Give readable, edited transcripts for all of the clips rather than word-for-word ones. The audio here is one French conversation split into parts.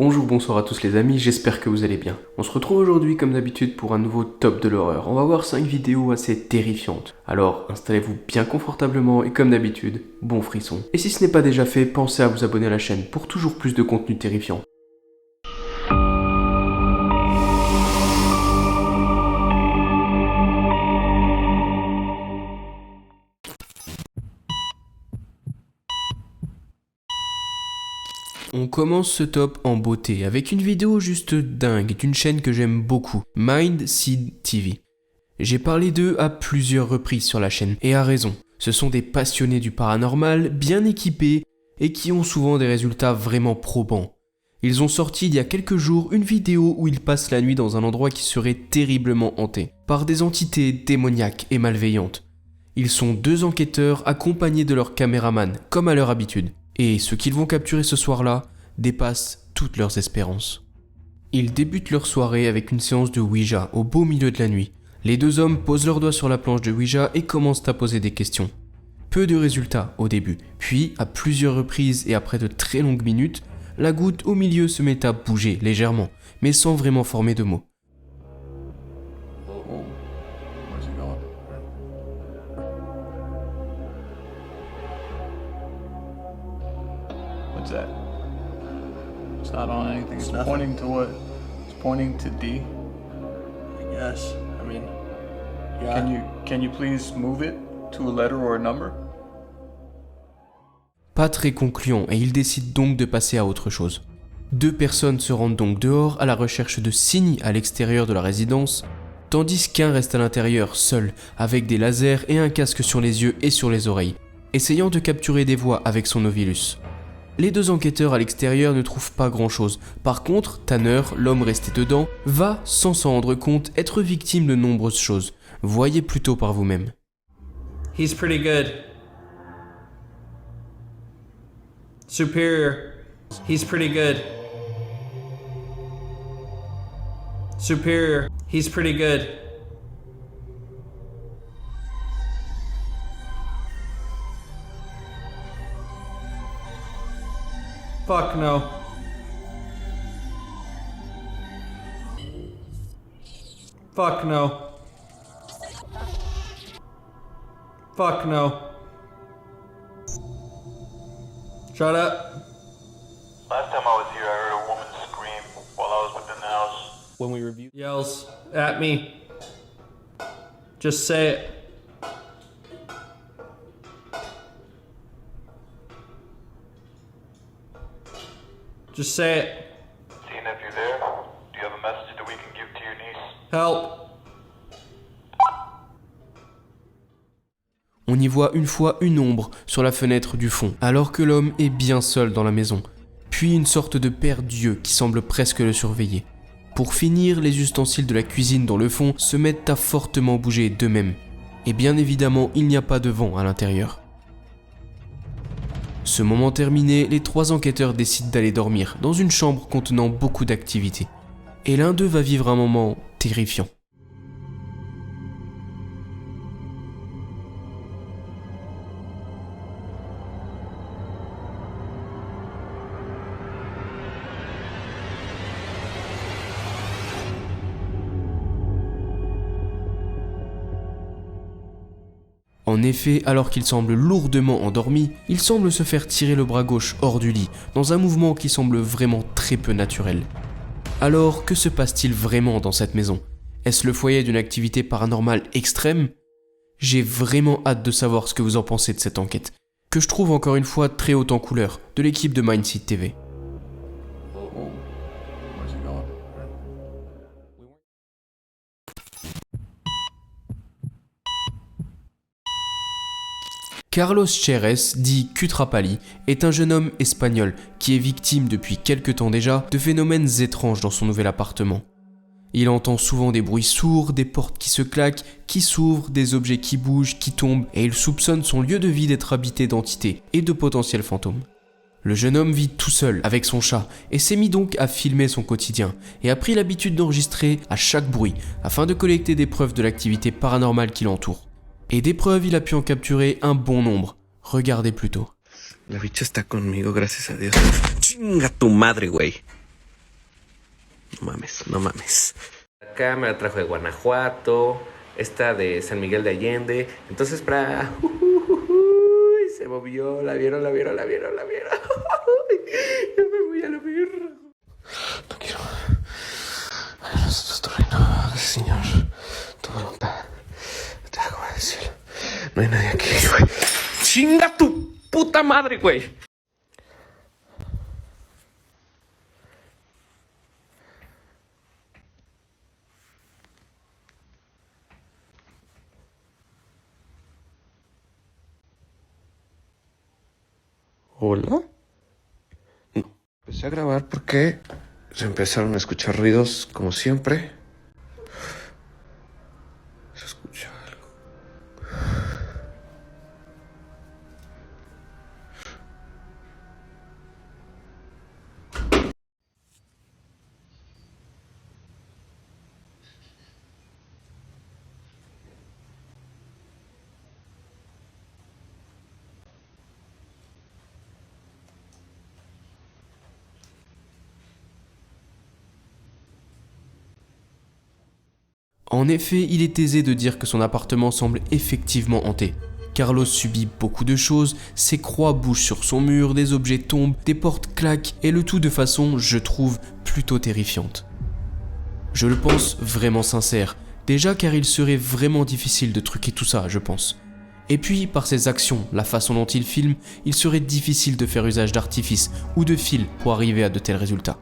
Bonjour, bonsoir à tous les amis, j'espère que vous allez bien. On se retrouve aujourd'hui comme d'habitude pour un nouveau top de l'horreur. On va voir 5 vidéos assez terrifiantes. Alors installez-vous bien confortablement et comme d'habitude, bon frisson. Et si ce n'est pas déjà fait, pensez à vous abonner à la chaîne pour toujours plus de contenu terrifiant. On commence ce top en beauté avec une vidéo juste dingue d'une chaîne que j'aime beaucoup, Mindseed TV. J'ai parlé d'eux à plusieurs reprises sur la chaîne, et à raison. Ce sont des passionnés du paranormal, bien équipés, et qui ont souvent des résultats vraiment probants. Ils ont sorti il y a quelques jours une vidéo où ils passent la nuit dans un endroit qui serait terriblement hanté, par des entités démoniaques et malveillantes. Ils sont 2 enquêteurs accompagnés de leur caméraman, comme à leur habitude. Et ce qu'ils vont capturer ce soir-là dépasse toutes leurs espérances. Ils débutent leur soirée avec une séance de Ouija au beau milieu de la nuit. Les 2 hommes posent leurs doigts sur la planche de Ouija et commencent à poser des questions. Peu de résultats au début, puis à plusieurs reprises et après de très longues minutes, la goutte au milieu se met à bouger légèrement, mais sans vraiment former de mots. What's that? It's not on anything. It's pointing to what? It's pointing to D. I guess. I mean, yeah. Can you please move it to a letter or a number? Pas très concluant et ils décident donc de passer à autre chose. 2 personnes se rendent donc dehors à la recherche de signes à l'extérieur de la résidence, tandis qu'un reste à l'intérieur seul, avec des lasers et un casque sur les yeux et sur les oreilles, essayant de capturer des voix avec son Ovilus. Les 2 enquêteurs à l'extérieur ne trouvent pas grand-chose. Par contre, Tanner, l'homme resté dedans, va, sans s'en rendre compte, être victime de nombreuses choses. Voyez plutôt par vous-même. He's pretty good. Superior. He's pretty good. Superior. He's pretty good. Fuck no. Fuck no. Fuck no. Shut up. Last time I was here, I heard a woman scream while I was within the house. When we review... Yells at me. Just say it. Just say it. Tina, if you're there, do you have a message that we can give to your niece? Help. On y voit une fois une ombre sur la fenêtre du fond, alors que l'homme est bien seul dans la maison. Puis une sorte de père Dieu qui semble presque le surveiller. Pour finir, les ustensiles de la cuisine dans le fond se mettent à fortement bouger d'eux-mêmes. Et bien évidemment, il n'y a pas de vent à l'intérieur. Ce moment terminé, les 3 enquêteurs décident d'aller dormir dans une chambre contenant beaucoup d'activités. Et l'un d'eux va vivre un moment terrifiant. En effet, alors qu'il semble lourdement endormi, il semble se faire tirer le bras gauche hors du lit, dans un mouvement qui semble vraiment très peu naturel. Alors, que se passe-t-il vraiment dans cette maison? Est-ce le foyer d'une activité paranormale extrême? J'ai vraiment hâte de savoir ce que vous en pensez de cette enquête, que je trouve encore une fois très haute en couleur, de l'équipe de Mindseed TV. Where's he going? Carlos Cherez, dit Cutrapalli, est un jeune homme espagnol qui est victime depuis quelque temps déjà de phénomènes étranges dans son nouvel appartement. Il entend souvent des bruits sourds, des portes qui se claquent, qui s'ouvrent, des objets qui bougent, qui tombent, et il soupçonne son lieu de vie d'être habité d'entités et de potentiels fantômes. Le jeune homme vit tout seul avec son chat et s'est mis donc à filmer son quotidien et a pris l'habitude d'enregistrer à chaque bruit afin de collecter des preuves de l'activité paranormale qui l'entoure. Et des preuves, il a pu en capturer un bon nombre. Regardez plutôt. La bicha está conmigo, gracias a Dios. Chinga tu madre, güey. No mames. Acá me la trajo de Guanajuato, esta de San Miguel de Allende. Entonces, se movió, la vieron. Ya me voy a la verga. No quiero. Nosotros no, señor. Todo te hago decir. No hay nadie aquí, güey. ¡Chinga tu puta madre, güey! ¿Hola? No. Empecé a grabar porque se empezaron a escuchar ruidos como siempre. Se escucha algo. En effet, il est aisé de dire que son appartement semble effectivement hanté. Carlos subit beaucoup de choses, ses croix bougent sur son mur, des objets tombent, des portes claquent, et le tout de façon, je trouve, plutôt terrifiante. Je le pense vraiment sincère, déjà car il serait vraiment difficile de truquer tout ça, je pense. Et puis, par ses actions, la façon dont il filme, il serait difficile de faire usage d'artifice ou de fil pour arriver à de tels résultats.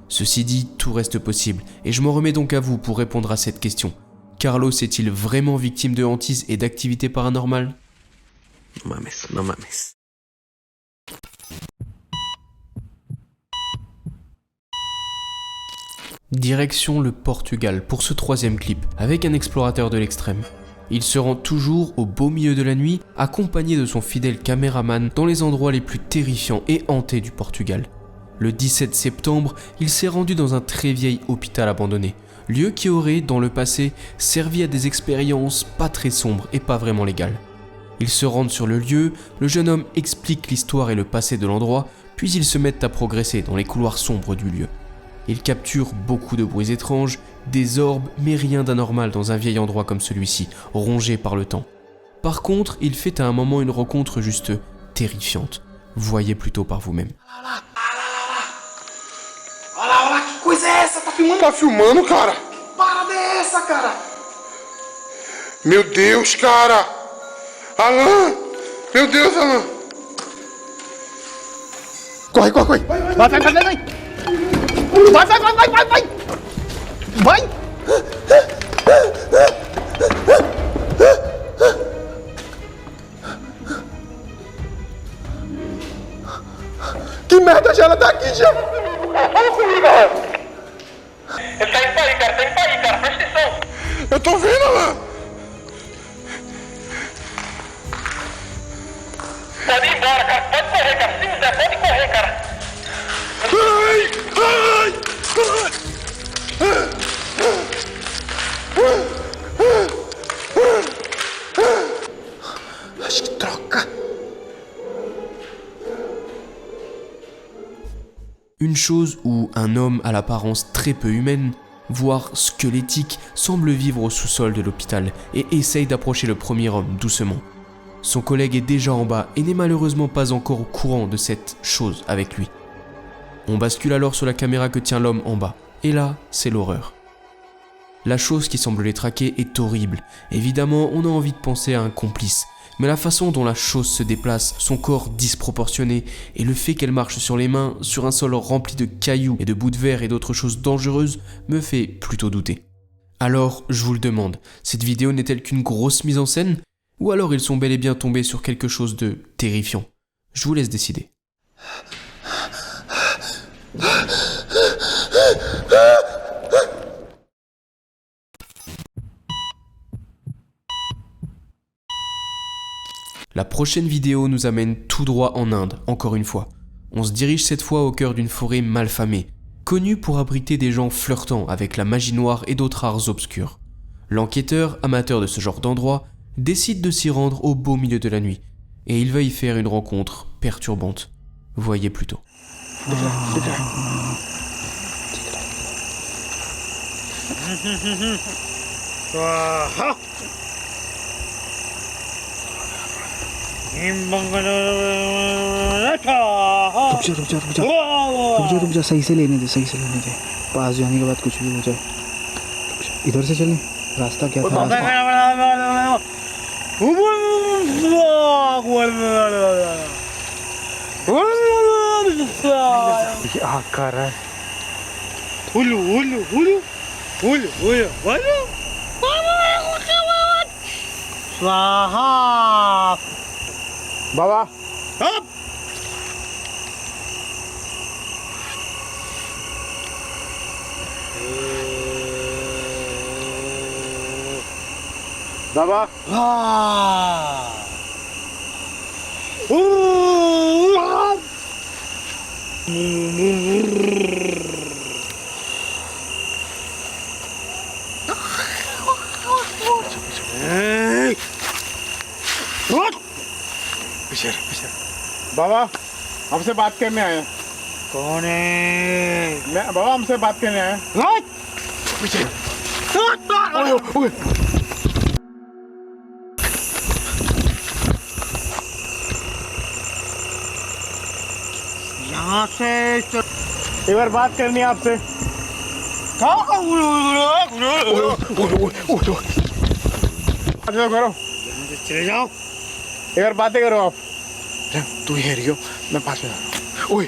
Ceci dit, tout reste possible, et je m'en remets donc à vous pour répondre à cette question. Carlos est-il vraiment victime de hantise et d'activités paranormales ? No mames. Direction le Portugal pour ce troisième clip, avec un explorateur de l'extrême. Il se rend toujours au beau milieu de la nuit, accompagné de son fidèle caméraman dans les endroits les plus terrifiants et hantés du Portugal. Le 17 septembre, il s'est rendu dans un très vieil hôpital abandonné, lieu qui aurait, dans le passé, servi à des expériences pas très sombres et pas vraiment légales. Ils se rendent sur le lieu, le jeune homme explique l'histoire et le passé de l'endroit, puis ils se mettent à progresser dans les couloirs sombres du lieu. Ils capturent beaucoup de bruits étranges, des orbes, mais rien d'anormal dans un vieil endroit comme celui-ci, rongé par le temps. Par contre, il fait à un moment une rencontre juste terrifiante. Voyez plutôt par vous-même. Olha lá, que coisa é essa? Tá filmando? Tá filmando, cara? Para dessa, cara! Meu Deus, cara! Alan! Meu Deus, Alan! Corre! Vai! Vai! Que merda já ela tá aqui, já! Ele tá indo pra aí, cara, presta atenção. Eu tô vendo, Alan! Pode ir embora, cara, pode correr, cara, se quiser, pode correr, cara. Acho que troca! Une chose où un homme à l'apparence très peu humaine, voire squelettique, semble vivre au sous-sol de l'hôpital et essaye d'approcher le premier homme doucement. Son collègue est déjà en bas et n'est malheureusement pas encore au courant de cette chose avec lui. On bascule alors sur la caméra que tient l'homme en bas, et là, c'est l'horreur. La chose qui semble les traquer est horrible. Évidemment, on a envie de penser à un complice, mais la façon dont la chose se déplace, son corps disproportionné, et le fait qu'elle marche sur les mains, sur un sol rempli de cailloux et de bouts de verre et d'autres choses dangereuses, me fait plutôt douter. Alors, je vous le demande, cette vidéo n'est-elle qu'une grosse mise en scène ? Ou alors ils sont bel et bien tombés sur quelque chose de terrifiant ? Je vous laisse décider. La prochaine vidéo nous amène tout droit en Inde, encore une fois. On se dirige cette fois au cœur d'une forêt malfamée, connue pour abriter des gens flirtant avec la magie noire et d'autres arts obscurs. L'enquêteur, amateur de ce genre d'endroit, décide de s'y rendre au beau milieu de la nuit, et il va y faire une rencontre perturbante. Voyez plutôt. रुक जा, सही से लेने दे, सही से लेने दे। पास जाने के बाद कुछ भी हो जाए। इधर से चलें, रास्ता क्या था? आग कर रहा है। बाबा बाबा बाबा हमसे बात करने आए हैं। कौन है? मैं बाबा हमसे बात करने आए हैं। पीछे यहाँ से एक बार बात करनी है आपसे। करो, चले जाओ। एक बार बातें करो आप। तू ही Rio, मैं पास में आ रहा हूँ। Oui.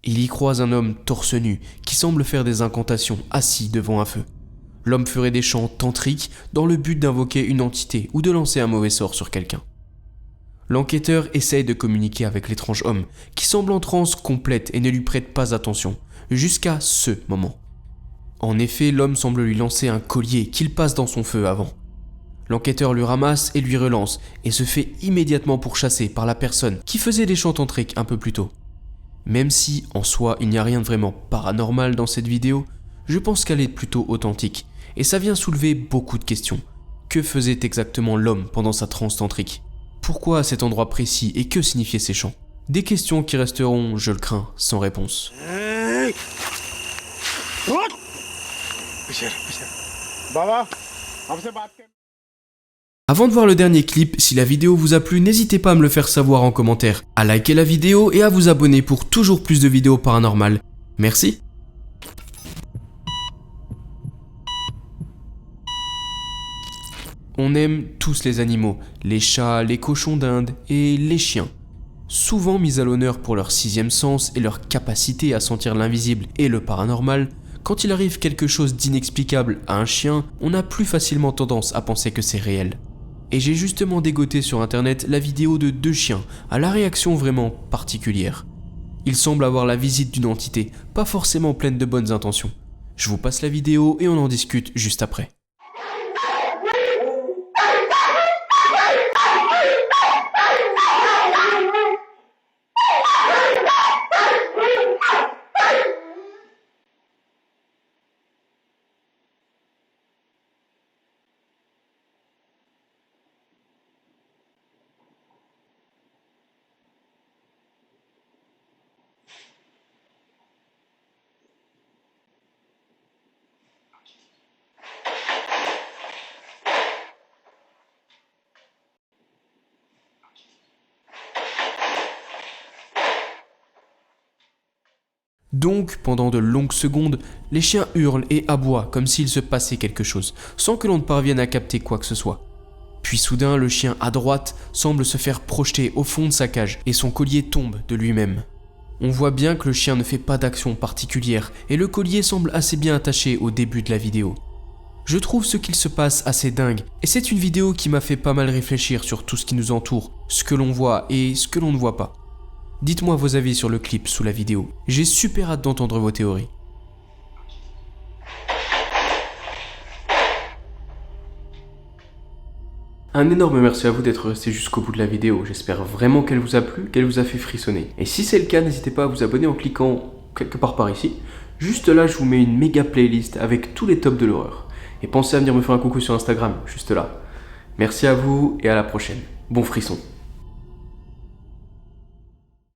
Il y croise un homme torse nu qui semble faire des incantations assis devant un feu. L'homme ferait des chants tantriques dans le but d'invoquer une entité ou de lancer un mauvais sort sur quelqu'un. L'enquêteur essaye de communiquer avec l'étrange homme qui semble en transe complète et ne lui prête pas attention, jusqu'à ce moment. En effet, l'homme semble lui lancer un collier qu'il passe dans son feu avant. L'enquêteur le ramasse et lui relance et se fait immédiatement pourchasser par la personne qui faisait des chants tantriques un peu plus tôt. Même si, en soi, il n'y a rien de vraiment paranormal dans cette vidéo, je pense qu'elle est plutôt authentique et ça vient soulever beaucoup de questions. Que faisait exactement l'homme pendant sa transe tantrique ? Pourquoi à cet endroit précis et que signifiaient ces chants ? Des questions qui resteront, je le crains, sans réponse. बाबा हमसे बात कर। Avant de voir le dernier clip, si la vidéo vous a plu, n'hésitez pas à me le faire savoir en commentaire, à liker la vidéo et à vous abonner pour toujours plus de vidéos paranormales. Merci. On aime tous les animaux, les chats, les cochons d'Inde et les chiens. Souvent mis à l'honneur pour leur sixième sens et leur capacité à sentir l'invisible et le paranormal, quand il arrive quelque chose d'inexplicable à un chien, on a plus facilement tendance à penser que c'est réel. Et j'ai justement dégoté sur internet la vidéo de 2 chiens à la réaction vraiment particulière. Ils semblent avoir la visite d'une entité, pas forcément pleine de bonnes intentions. Je vous passe la vidéo et on en discute juste après. Donc, pendant de longues secondes, les chiens hurlent et aboient comme s'il se passait quelque chose, sans que l'on ne parvienne à capter quoi que ce soit. Puis soudain, le chien à droite semble se faire projeter au fond de sa cage et son collier tombe de lui-même. On voit bien que le chien ne fait pas d'action particulière et le collier semble assez bien attaché au début de la vidéo. Je trouve ce qu'il se passe assez dingue et c'est une vidéo qui m'a fait pas mal réfléchir sur tout ce qui nous entoure, ce que l'on voit et ce que l'on ne voit pas. Dites-moi vos avis sur le clip sous la vidéo, j'ai super hâte d'entendre vos théories. Un énorme merci à vous d'être resté jusqu'au bout de la vidéo, j'espère vraiment qu'elle vous a plu, qu'elle vous a fait frissonner. Et si c'est le cas, n'hésitez pas à vous abonner en cliquant quelque part par ici. Juste là, je vous mets une méga playlist avec tous les tops de l'horreur. Et pensez à venir me faire un coucou sur Instagram, juste là. Merci à vous et à la prochaine. Bon frisson.